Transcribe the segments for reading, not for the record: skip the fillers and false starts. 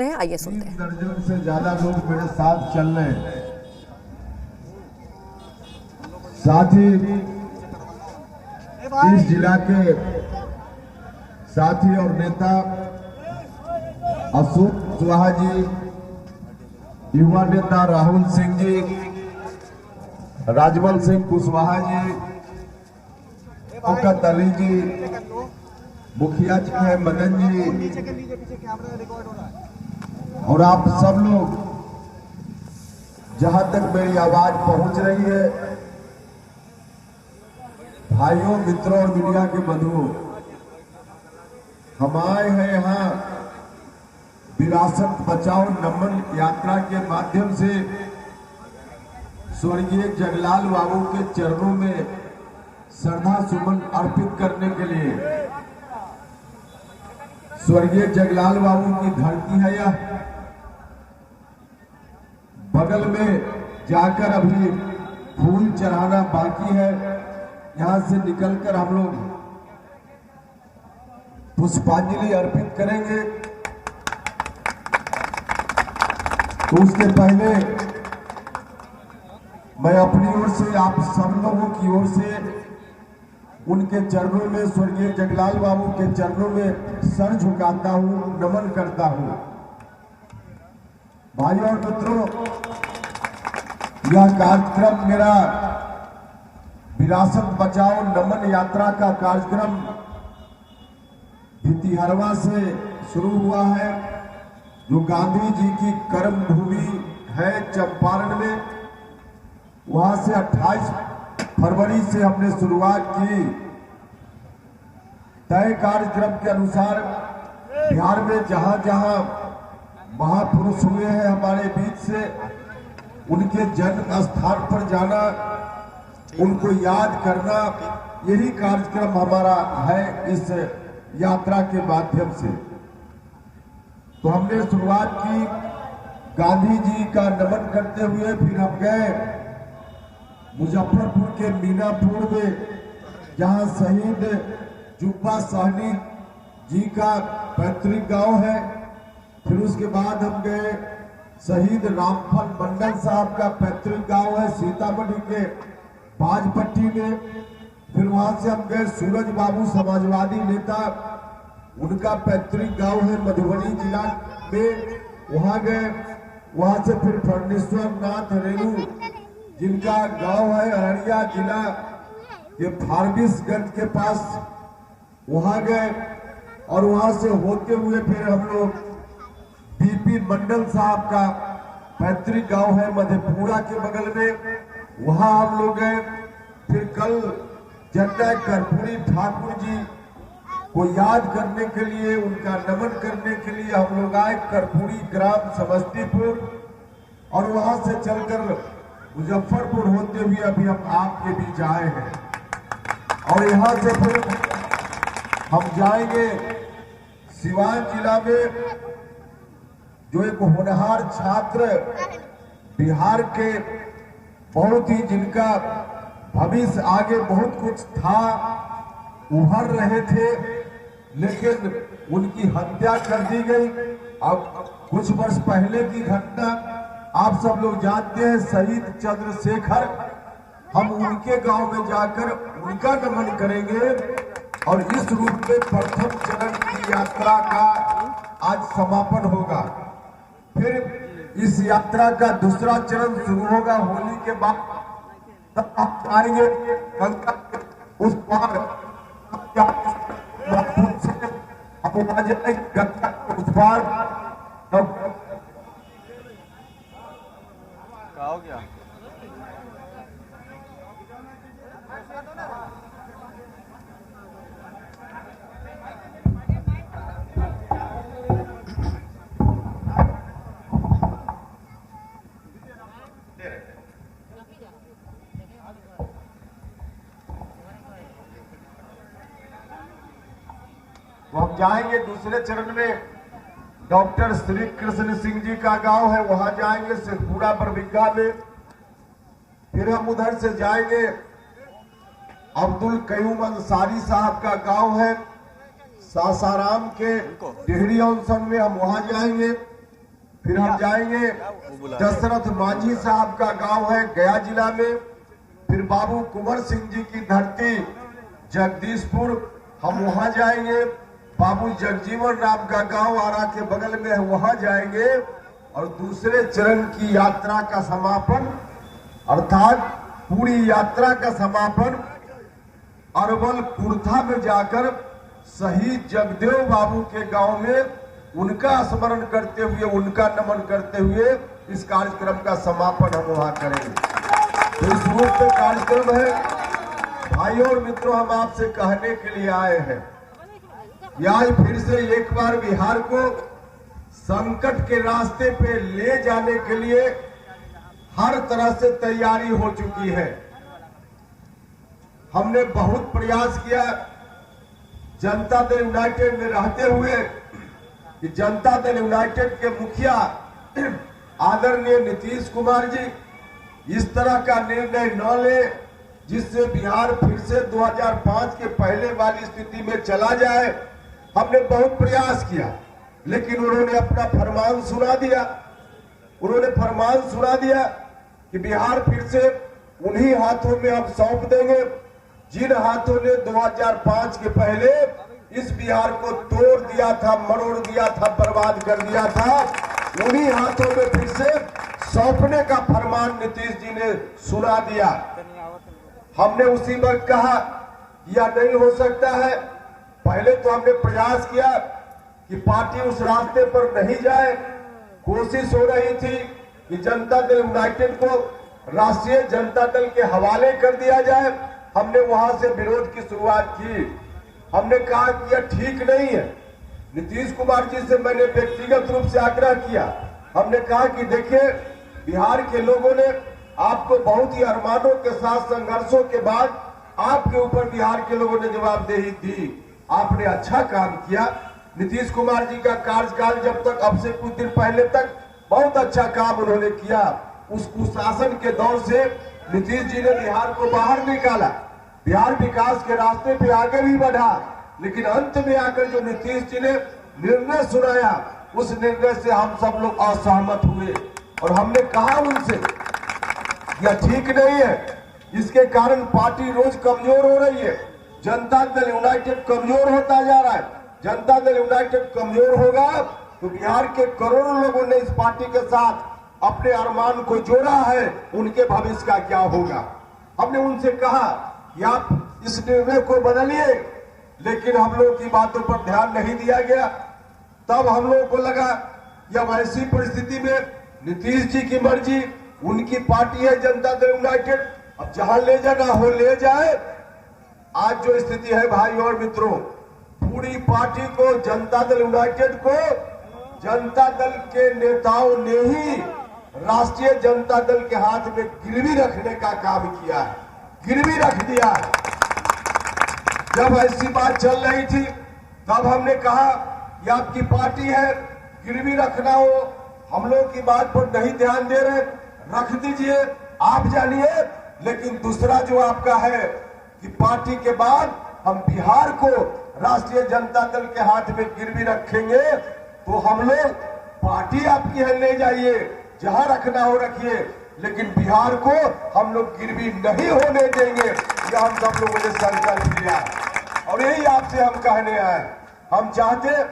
आइए सुनते हैं। दर्जन से ज्यादा लोग मेरे साथ चल रहे हैं। साथ ही इस जिला के साथी और नेता अशोक कुशवाहा जी, युवा नेता राहुल सिंह जी, राजमल सिंह कुशवाहा जी, शौकत अली जी, मुखिया जी है मदन जी, और आप सब लोग जहां तक मेरी आवाज पहुंच रही है, भाइयों, मित्रों और मीडिया के बंधुओं, हम आए हैं यहाँ विरासत बचाओ नमन यात्रा के माध्यम से स्वर्गीय जगलाल बाबू के चरणों में श्रद्धा सुमन अर्पित करने के लिए। स्वर्गीय जगलाल बाबू की धरती है यह। बगल में जाकर अभी फूल चढ़ाना बाकी है। यहां से निकलकर हम लोग पुष्पांजलि अर्पित करेंगे। तो उसके पहले मैं अपनी ओर से, आप सब लोगों की ओर से उनके चरणों में, स्वर्गीय जगलाल बाबू के चरणों में सर झुकाता हूं, नमन करता हूं। भाइयों और मित्रों, यह कार्यक्रम मेरा विरासत बचाओ नमन यात्रा का कार्यक्रम भितिहरवा से शुरू हुआ है, जो गांधी जी की कर्म भूमि है चंपारण में। वहां से 28 फरवरी से हमने शुरुआत की। तय कार्यक्रम के अनुसार बिहार में जहां जहां महापुरुष हुए हैं हमारे बीच से, उनके जन्म स्थान पर जाना, उनको याद करना, यही कार्यक्रम हमारा है इस यात्रा के माध्यम से। तो हमने शुरुआत की गांधी जी का नमन करते हुए, फिर हम गए मुजफ्फरपुर के मीनापुर में, जहां शहीद जुब्बा साहनी जी का पैतृक गांव है। फिर उसके बाद हम गए शहीद रामफल मंडल साहब का पैतृक गांव है सीतामढ़ी के बाजपट्टी में। फिर वहां से हम गए सूरज बाबू समाजवादी नेता, उनका पैतृक गांव है मधुबनी जिला में, वहां गए। वहां से फिर फर्नेश्वर नाथ रेणु, जिनका गांव है अररिया जिला के फारबिसगंज के पास, वहां गए। और वहां से होते हुए फिर हम लोग बीपी मंडल साहब का पैतृक गांव है मधेपुरा के बगल में, वहां हम लोग गए। फिर कल जननायक कर्पूरी ठाकुर जी को याद करने के लिए, उनका नमन करने के लिए हम लोग आए कर्पूरी ग्राम समस्तीपुर, और वहां से चलकर मुजफ्फरपुर होते हुए अभी हम आपके बीच आए हैं। और यहां से फिर हम जाएंगे सिवान जिला में, जो एक होनहार छात्र बिहार के, बहुत ही जिनका भविष्य आगे बहुत कुछ था, उभर रहे थे, लेकिन उनकी हत्या कर दी गई। अब कुछ वर्ष पहले की घटना आप सब लोग जानते हैं, शहीद चंद्रशेखर। हम उनके गांव में जाकर उनका नमन करेंगे, और इस रूप में प्रथम चरण की यात्रा का आज समापन होगा। फिर इस यात्रा का दूसरा चरण शुरू होगा होली के बाद। तब आप आएंगे गंगा उस पार, गंगा उस पार। क्या हो गया? तो हम जाएंगे दूसरे चरण में। डॉक्टर श्री कृष्ण सिंह जी का गांव है, वहां जाएंगे शेखपुरा बरबिघा में। फिर हम उधर से जाएंगे, अब्दुल कयूम अंसारी साहब का गांव है सासाराम के डेहरी ऑनसन में, हम वहां जाएंगे। फिर हम जाएंगे दशरथ मांझी साहब का गांव है गया जिला में। फिर बाबू कुंवर सिंह जी की धरती जगदीशपुर, हम वहां जाएंगे। बाबू जगजीवन राम का गांव आरा के बगल में है, वहां जाएंगे। और दूसरे चरण की यात्रा का समापन अर्थात पूरी यात्रा का समापन अरवल कुर्था में जाकर शहीद जगदेव बाबू के गांव में उनका स्मरण करते हुए, उनका नमन करते हुए इस कार्यक्रम का समापन हम वहां करेंगे। तो इस रूप में कार्यक्रम है। भाइयों और मित्रों, हम आपसे कहने के लिए आए हैं, आज फिर से एक बार बिहार को संकट के रास्ते पे ले जाने के लिए हर तरह से तैयारी हो चुकी है। हमने बहुत प्रयास किया जनता दल यूनाइटेड में रहते हुए कि जनता दल यूनाइटेड के मुखिया आदरणीय नीतीश कुमार जी इस तरह का निर्णय न ले जिससे बिहार फिर से 2005 के पहले वाली स्थिति में चला जाए। हमने बहुत प्रयास किया, लेकिन उन्होंने अपना फरमान सुना दिया। उन्होंने फरमान सुना दिया कि बिहार फिर से उन्हीं हाथों में अब सौंप देंगे जिन हाथों ने 2005 के पहले इस बिहार को तोड़ दिया था, मरोड़ दिया था, बर्बाद कर दिया था। उन्हीं हाथों में फिर से सौंपने का फरमान नीतीश जी ने सुना दिया। हमने उसी वक्त कहा यह नहीं हो सकता है। पहले तो हमने प्रयास किया कि पार्टी उस रास्ते पर नहीं जाए। कोशिश हो रही थी कि जनता दल यूनाइटेड को राष्ट्रीय जनता दल के हवाले कर दिया जाए। हमने वहां से विरोध की शुरुआत की। हमने कहा कि यह ठीक नहीं है। नीतीश कुमार जी से मैंने व्यक्तिगत रूप से आग्रह किया। हमने कहा कि देखिए, बिहार के लोगों ने आपको बहुत ही अरमानों के साथ संघर्षों के बाद आपके ऊपर बिहार के लोगों ने जवाबदेही दी। आपने अच्छा काम किया। नीतीश कुमार जी का कार्यकाल जब तक अब से कुछ दिन पहले तक बहुत अच्छा काम उन्होंने किया। उस कुशासन के दौर से नीतीश जी ने बिहार को बाहर निकाला। बिहार विकास के रास्ते पे आगे भी बढ़ा, लेकिन अंत में आकर जो नीतीश जी ने निर्णय सुनाया उस निर्णय से हम सब लोग असहमत हुए और हमने कहा उनसे यह ठीक नहीं है। इसके कारण पार्टी रोज कमजोर हो रही है। जनता दल यूनाइटेड कमजोर होता जा रहा है। जनता दल यूनाइटेड कमजोर होगा तो बिहार के करोड़ों लोगों ने इस पार्टी के साथ अपने अरमान को जोड़ा है, उनके भविष्य का क्या होगा। हमने उनसे कहा कि आप इस निर्णय को बदलिए, लेकिन हम लोग की बातों पर ध्यान नहीं दिया गया। तब हम लोगों को लगा जब ऐसी परिस्थिति में नीतीश जी की मर्जी, उनकी पार्टी है जनता दल यूनाइटेड, अब जहां ले जाना हो ले जाए। आज जो स्थिति है भाई और मित्रों, पूरी पार्टी को, जनता दल यूनाइटेड को जनता दल के नेताओं ने ही राष्ट्रीय जनता दल के हाथ में गिरवी रखने का काम किया है, गिरवी रख दिया है। जब ऐसी बात चल रही थी तब हमने कहा कि आपकी पार्टी है, गिरवी रखना हो, हम लोग की बात पर नहीं ध्यान दे रहे, रख दीजिए, आप जानिए। लेकिन दूसरा जो आपका है कि पार्टी के बाद हम बिहार को राष्ट्रीय जनता दल के हाथ में गिरवी रखेंगे, तो हम लोग पार्टी आपकी है ले जाइए, जहां रखना हो रखिए, लेकिन बिहार को हम लोग गिरवी नहीं होने देंगे। यह हम सब लोगों ने संकल्प लिया और यही आपसे हम कहने आए। हम चाहते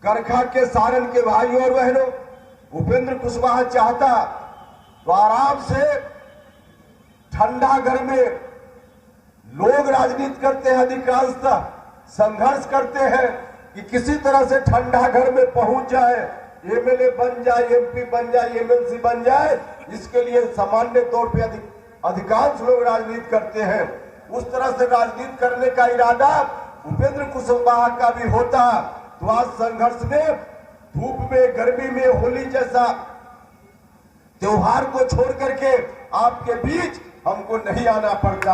करखा के सारण के भाइयों और बहनों, उपेंद्र कुशवाहा चाहता तो आराम से ठंडा घर में लोग राजनीति करते हैं, अधिकांशतः संघर्ष करते हैं कि किसी तरह से ठंडा घर में पहुंच जाए, एमएलए बन जाए, एमपी बन जाए, एमएलसी बन जाए। इसके लिए सामान्य तौर पे अधिकांश लोग राजनीति करते हैं। उस तरह से राजनीति करने का इरादा उपेंद्र कुशवाहा का भी होता तो आज संघर्ष में, धूप में, गर्मी में, होली जैसा त्योहार को छोड़ करके आपके बीच हमको नहीं आना पड़ता।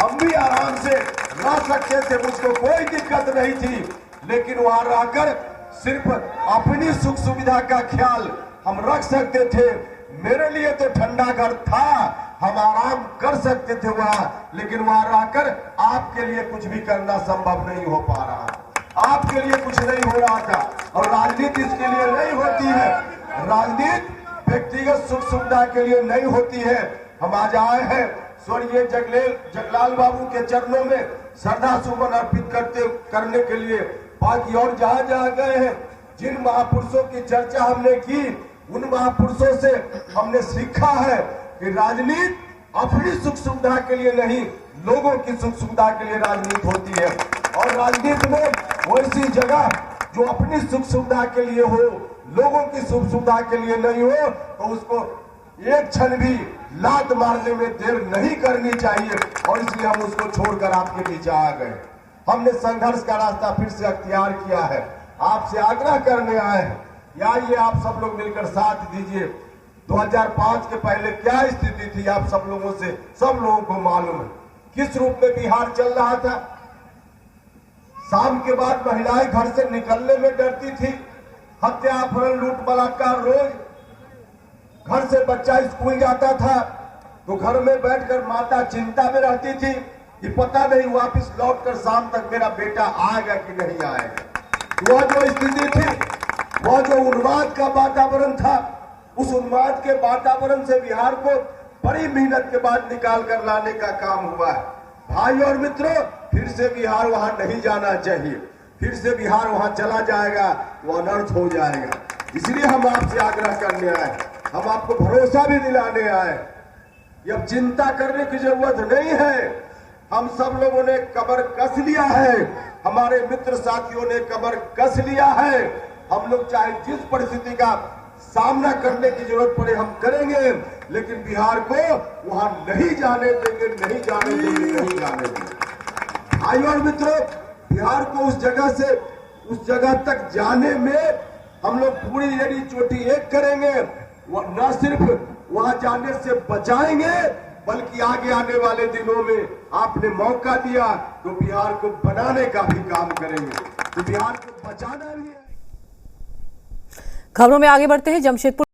हम भी आराम से रह सकते थे, मुझको कोई दिक्कत नहीं थी, लेकिन वहां रहकर सिर्फ अपनी सुख सुविधा का ख्याल हम रख सकते थे। मेरे लिए तो ठंडा घर था, हम आराम कर सकते थे वहां, लेकिन वहां रहकर आपके लिए कुछ भी करना संभव नहीं हो पा रहा, आपके लिए कुछ नहीं हो रहा था। और राजनीति इसके लिए नहीं होती सुख सुविधा के लिए नहीं होती है। हम आज आए हैं स्वर्गीय जगलाल बाबू के चरणों में श्रद्धा सुमन अर्पित करने के लिए। बाकी और जहां जहां गए हैं, जिन महापुरुषों की चर्चा हमने की, उन महापुरुषों से हमने सीखा है कि राजनीति अपनी सुख सुविधा के लिए नहीं, लोगों की सुख सुविधा के लिए राजनीति होती है। और राजनीति में वैसी जगह जो अपनी सुख सुविधा के लिए हो, लोगों की सुख सुविधा के लिए नहीं हो, तो उसको एक क्षण भी लात मारने में देर नहीं करनी चाहिए। और इसलिए हम उसको छोड़कर आपके बीच आ गए। हमने संघर्ष का रास्ता फिर से अख्तियार किया है। आपसे आग्रह करने आए हैं, आइए आप सब लोग मिलकर साथ दीजिए। 2005 के पहले क्या स्थिति थी आप सब लोगों से, सब लोगों को मालूम है। किस रूप में बिहार चल रहा था। शाम के बाद महिलाएं घर से निकलने में डरती थी। हत्या, अपहरण, लूट, बलात्कार रोज। घर से बच्चा स्कूल जाता था तो घर में बैठकर माता चिंता में रहती थी कि पता नहीं वापिस लौटकर शाम तक मेरा बेटा आएगा कि नहीं आएगा। वह जो स्थिति थी, वह जो उन्माद का वातावरण था, उस उन्माद के वातावरण से बिहार को बड़ी मेहनत के बाद निकाल कर लाने का काम हुआ है। भाई और मित्रों, फिर से बिहार वहां नहीं जाना चाहिए। फिर से बिहार वहां चला जाएगा वो अनर्थ हो जाएगा। इसलिए हम आपसे आग्रह करने आए, हम आपको भरोसा भी दिलाने आए। अब चिंता करने की जरूरत नहीं है। हम सब लोगों ने कमर कस लिया है, हमारे मित्र साथियों ने कमर कस लिया है। हम लोग चाहे जिस परिस्थिति का सामना करने की जरूरत पड़े हम करेंगे, लेकिन बिहार को वहां नहीं जाने देंगे, नहीं जाने देंगे, नहीं जाने देंगे। भाई और मित्रों, बिहार को उस जगह से उस जगह तक जाने में हम लोग पूरी यदि चोटी एक करेंगे, न सिर्फ वहां जाने से बचाएंगे, बल्कि आगे आने वाले दिनों में आपने मौका दिया तो बिहार को बनाने का भी काम करेंगे, तो बिहार को बचाना भी है। खबरों में आगे बढ़ते हैं। जमशेदपुर